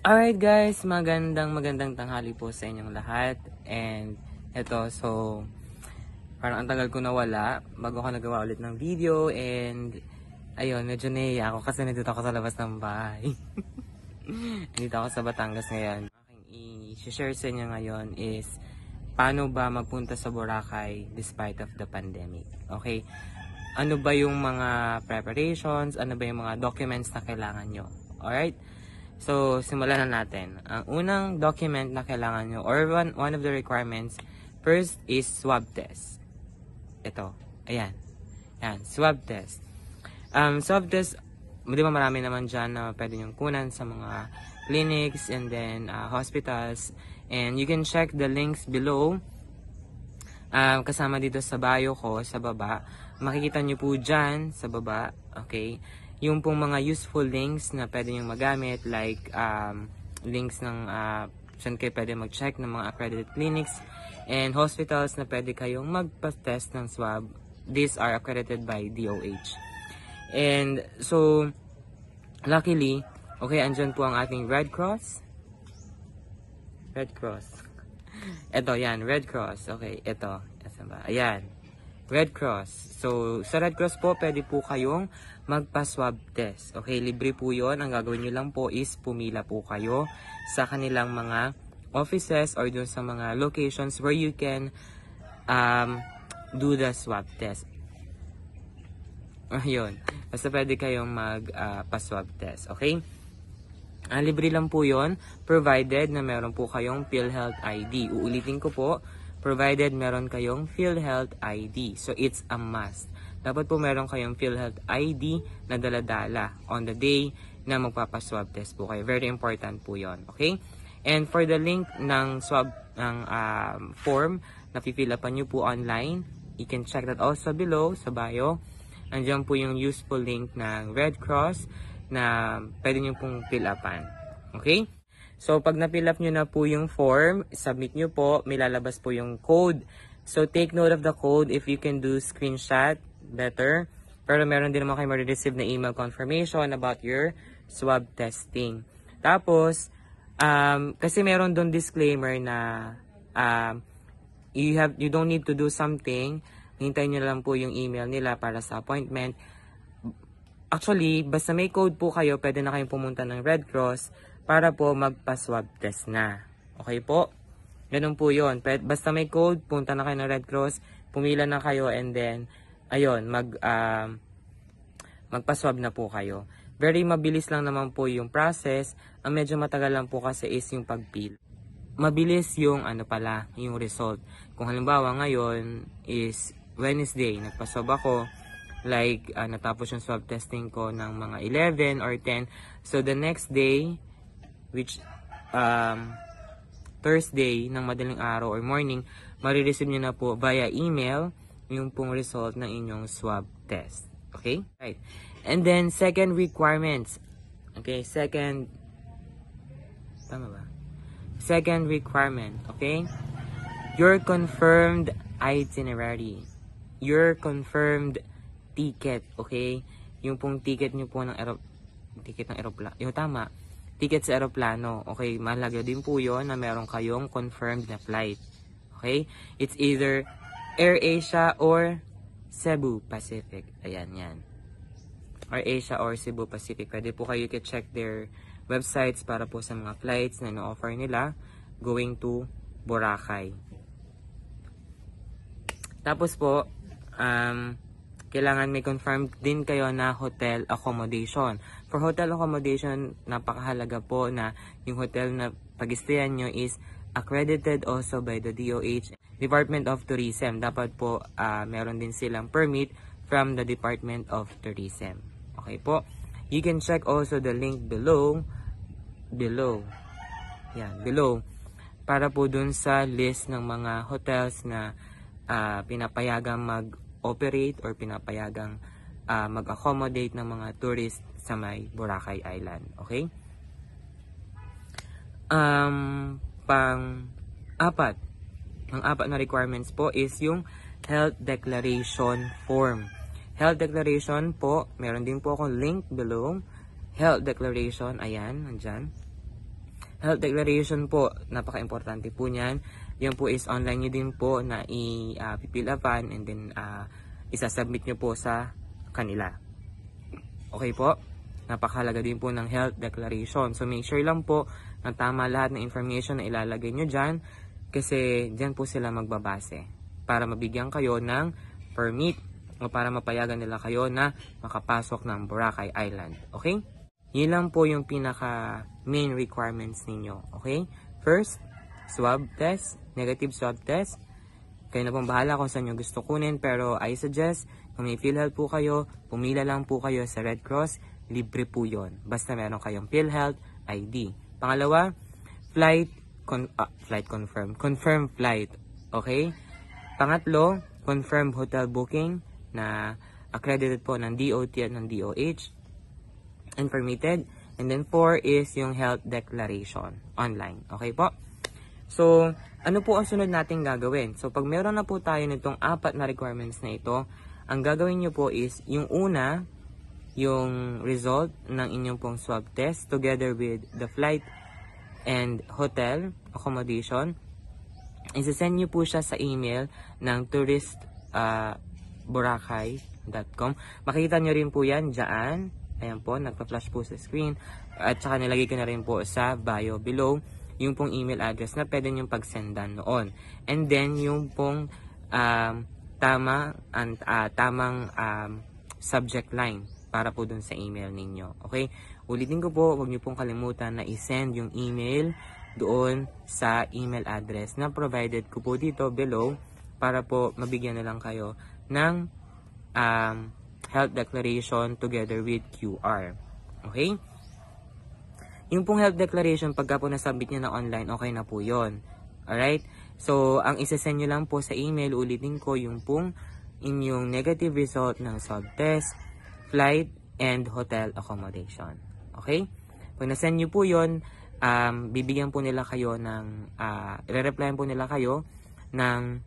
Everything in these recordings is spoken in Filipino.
Alright guys, magandang tanghali po sa inyong lahat. And eto, so parang ang tagal ko nawala bago ako nagawa ulit ng video. And ayun, medyo naiya ako kasi nandito ako sa labas ng bahay. Nandito ako sa Batangas ngayon. Aking i-share sa inyo ngayon is paano ba magpunta sa Boracay despite of the pandemic. Okay? Ano ba yung mga preparations? Ano ba yung mga documents na kailangan nyo? Alright? So, simulan na natin. Ang unang document na kailangan nyo, or one of the requirements, first is swab test. Ito. Ayan. Ayan. Swab test. Swab test, di ba marami naman dyan na pwede nyong kunan sa mga clinics and then hospitals. And you can check the links below. Kasama dito sa bio ko, sa baba. Makikita nyo po dyan, sa baba. Okay? Yung pong mga useful links na pwede nyo magamit, like links ng saan kayo pwede mag-check ng mga accredited clinics and hospitals na pwede kayong magpa-test ng swab. These are accredited by DOH. And so, luckily, okay, andyan po ang ating Red Cross. Red Cross. Ito, yan, Red Cross. Okay, ito. Asan ba? Ayan. Red Cross. So, sa Red Cross po, pwede po kayong magpa-swab test. Okay, libre po yun. Ang gagawin nyo lang po is pumila po kayo sa kanilang mga offices or dun sa mga locations where you can do the swab test. Ayun. Basta pwede kayong magpa-swab test. Okay? Libre lang po yun, provided na meron po kayong PhilHealth ID. Uulitin ko po, provided meron kayong PhilHealth ID. So, it's a must. Dapat po meron kayong PhilHealth ID na dala-dala on the day na magpapaswab test po kayo. Very important po yon. Okay? And for the link ng swab ng form na fill upan nyo po online, you can check that also below sa bio. Andiyan po yung useful link ng Red Cross na pwede nyo pong fill upan. Okay? So, pag na-fill up nyo na po yung form, submit nyo po, may lalabas po yung code. So, take note of the code. If you can do screenshot, better. Pero meron din naman kayo ma-receive na email confirmation about your swab testing. Tapos, kasi meron doon disclaimer na you don't need to do something. Hintayin nyo lang po yung email nila para sa appointment. Actually, basta may code po kayo, pwede na kayong pumunta ng Red Cross para po magpa-swab test na. Okay po? Ganun po yun. Basta may code, punta na kayo ng Red Cross, pumila na kayo, and then, ayun, magpa-swab na po kayo. Very mabilis lang naman po yung process. Ang medyo matagal lang po kasi is yung pag-pil. Mabilis yung yung result. Kung halimbawa ngayon is Wednesday, nagpa-swab ako, like natapos yung swab testing ko ng mga 11 or 10. So the next day, which Thursday ng madaling araw or morning, marireceive nyo na po via email yung pong result ng inyong swab test. Okay? Right. And then second requirements. Okay, tama ba? Second requirement, okay? Your confirmed itinerary. Your confirmed ticket, okay? Yung pong ticket nyo po ng aeroplano. Yung tama, ticket sa aeroplano. Okay, mahalaga din po yun na meron kayong confirmed na flight. Okay? It's either AirAsia or Cebu Pacific. Ayan, yan. AirAsia or Cebu Pacific. Pwede po kayo check their websites para po sa mga flights na ino-offer nila going to Boracay. Tapos po, kailangan may confirm din kayo na hotel accommodation. For hotel accommodation, napakahalaga po na yung hotel na pag-stayan nyo is accredited also by the DOH, Department of Tourism. Dapat po meron din silang permit from the Department of Tourism. Okay po? You can check also the link below. Yan, below. Para po dun sa list ng mga hotels na pinapayagang mag-operate or pinapayagang mag-accommodate ng mga tourists sa may Boracay Island. Okay? Pang-apat na requirements po is yung health declaration form. Health declaration po, meron din po akong link below. Health declaration, ayan, nandyan. health declaration po, napaka-importante po niyan. Yan po is online nyo din po na i-fill upan and then isasubmit nyo po sa kanila. Okay po? Napakahalaga din po ng health declaration. So make sure lang po na tama lahat ng information na ilalagay nyo dyan kasi dyan po sila magbabase para mabigyan kayo ng permit o para mapayagan nila kayo na makapasok ng Boracay Island. Okay? Yun lang po yung pinaka main requirements ninyo. Okay? First, swab test, negative swab test. Kayo na pong bahala kung saan nyo gusto kunin, pero I suggest, kung may PhilHealth po kayo, pumila lang po kayo sa Red Cross, libre po yun. Basta meron kayong PhilHealth ID. Pangalawa, confirm flight. Okay? Pangatlo, confirm hotel booking na accredited po ng DOT at ng DOH and permitted. And then 4 is yung health declaration online. Okay po? So, ano po ang sunod nating gagawin? So, pag meron na po tayo nitong 4 na requirements na ito, ang gagawin nyo po is, yung una, yung result ng inyong pong swab test together with the flight and hotel accommodation. Isasend nyo po siya sa email ng touristboracay.com. Makikita nyo rin po yan dyan. Ayan po, nagpa-flash po sa screen. At saka nilagay ko na rin po sa bio below yung pong email address na pwede nyo pagsendan noon. And then, yung pong tamang subject line para po dun sa email ninyo. Okay? Ulitin ko po, huwag nyo pong kalimutan na i-send yung email doon sa email address na provided ko po dito below para po mabigyan na lang kayo ng health declaration together with QR. Okay? Yung pong health declaration, pagka po nasubmit nyo na online, okay na po yun. Alright? So, ang isasend nyo lang po sa email, ulitin ko, yung pong inyong negative result ng swab test, flight, and hotel accommodation. Okay? Pag nasend nyo po yun, bibigyan po nila kayo ng, i-replyan po nila kayo ng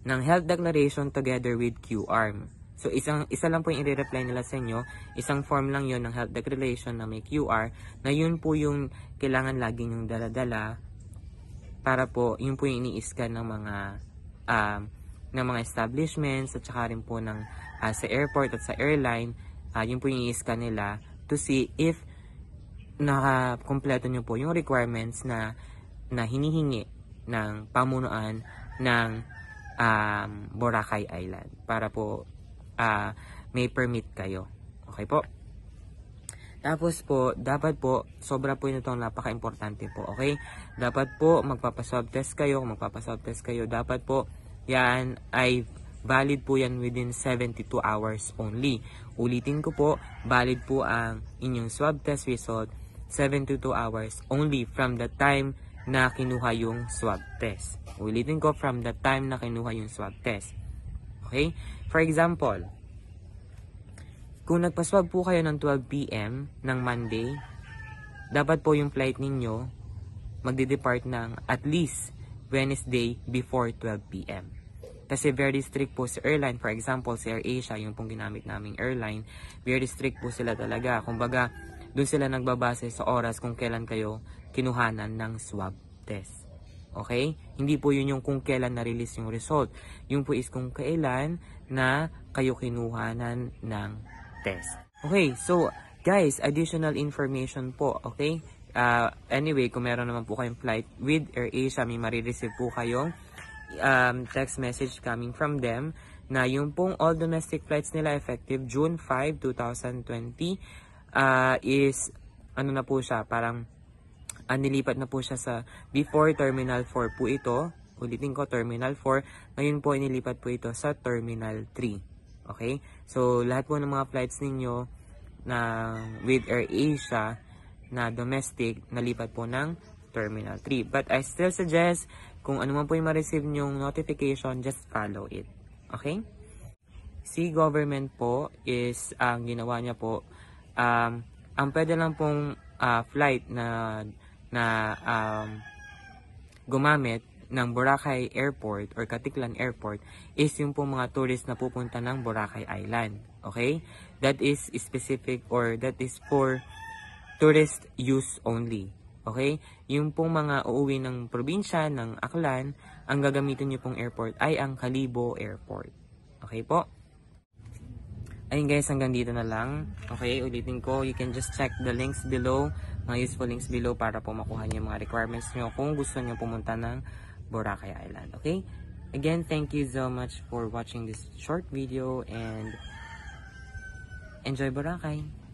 health declaration together with QR. So, isa lang po yung i-reply nila sa inyo. Isang form lang yon ng health declaration na may QR, na yun po yung kailangan laging yung dala-dala para po, yun po yung ini-scan ng mga establishments at saka rin po ng, sa airport at sa airline, yun po yung i-scan nila to see if nakakompleto nyo po yung requirements na hinihingi ng pamunuan ng Boracay Island para po may permit kayo. Okay po? Tapos po, dapat po, sobra po itong napaka-importante po. Okay? Dapat po, magpapaswab test kayo. Kung magpapaswab test kayo, dapat po, yan ay valid po yan within 72 hours only. Ulitin ko po, valid po ang inyong swab test result 72 hours only from the time na kinuha yung swab test. Ulitin ko, from the time na kinuha yung swab test. Okay? For example, kung nagpaswab po kayo ng 12 PM ng Monday, dapat po yung flight ninyo magde-depart ng at least Wednesday before 12 PM. Kasi very strict po sa airline. For example, si AirAsia, yung pong ginamit naming airline, very strict po sila talaga. Kumbaga, doon sila nagbabase sa oras kung kailan kayo kinuhanan ng swab test. Okay? Hindi po yun yung kung kailan na-release yung result. Yung po is kung kailan na kayo kinuhanan ng test. Okay, so guys, additional information po. Okay? Anyway, kung meron naman po kayong flight with AirAsia, may marireceive po kayong text message coming from them na yung pong all domestic flights nila effective June 5, 2020 is ano na po siya, parang nilipat na po siya sa before Terminal 4 po ito. Ulitin ko, Terminal 4. Ngayon po, inilipat po ito sa Terminal 3. Okay? So, lahat po ng mga flights ninyo na with AirAsia na domestic, nalipat po ng Terminal 3. But I still suggest, kung ano man po yung ma-receive nyong notification, just follow it. Okay? Si government po is, ang ginawa niya po, ang pwede lang pong flight na gumamit ng Boracay Airport or Caticlan Airport is yung pong mga tourist na pupunta ng Boracay Island. Okay? That is specific or that is for tourist use only. Okay? Yung pong mga uuwi ng probinsya, ng Aklan, ang gagamitin nyo pong airport ay ang Kalibo Airport. Okay po? Ayun guys, hanggang dito na lang. Okay, ulitin ko, you can just check the links below, mga useful links below para po makuha niyo yung mga requirements nyo kung gusto nyo pumunta ng Boracay Island. Okay? Again, thank you so much for watching this short video and enjoy Boracay!